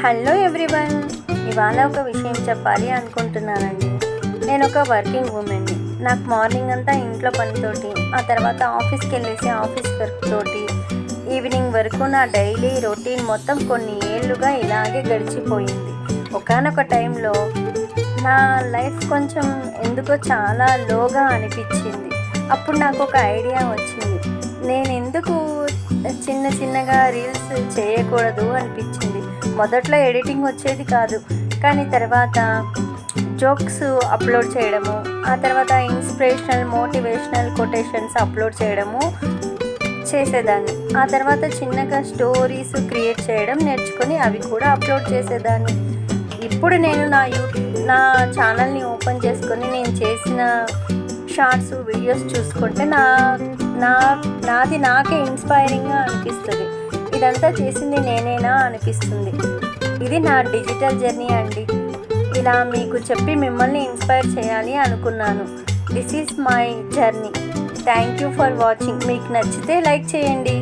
Hello everyone, ఇవాళ ఒక విషయం చెప్పాలి అనుకుంటున్నానండి. నేను ఒక వర్కింగ్ ఉమెన్ని. నాకు మార్నింగ్ అంతా ఇంట్లో పనితోటి, ఆ తర్వాత ఆఫీస్కి వెళ్ళేసి ఆఫీస్ వర్క్ తోటి ఈవినింగ్ వరకు నా డైలీ రొటీన్ మొత్తం కొన్ని ఏళ్ళుగా ఇలాగే గడిచిపోయింది. ఒకానొక టైంలో నా లైఫ్ కొంచెం ఎందుకో చాలా లోగా అనిపించింది. అప్పుడు నాకు ఒక ఐడియా వచ్చింది. నేను ఎందుకు చిన్నగా రీల్స్ చేయకూడదు అనిపించింది. మొదట్లో ఎడిటింగ్ వచ్చేది కాదు, కానీ తర్వాత జోక్స్ అప్లోడ్ చేయడము, ఆ తర్వాత ఇన్స్పిరేషనల్ మోటివేషనల్ కొటేషన్స్ అప్లోడ్ చేయడము చేసేదాన్ని. ఆ తర్వాత చిన్నగా స్టోరీస్ క్రియేట్ చేయడం నేర్చుకొని అవి కూడా అప్లోడ్ చేసేదాన్ని. ఇప్పుడు నేను నా ఛానల్ని ఓపెన్ చేసుకొని నేను చేసిన షార్ట్స్ వీడియోస్ చూసుకుంటే నాది నాకే ఇన్స్పైరింగ్గా అనిపిస్తుంది. ఇదంతా చేసింది నేనేనా అనిపిస్తుంది. ఇది నా డిజిటల్ జర్నీ అండి. ఇలా మీకు చెప్పి మిమ్మల్ని ఇన్స్పైర్ చేయాలి అనుకున్నాను. This is my journey. Thank you for watching. మీకు నచ్చితే లైక్ చేయండి.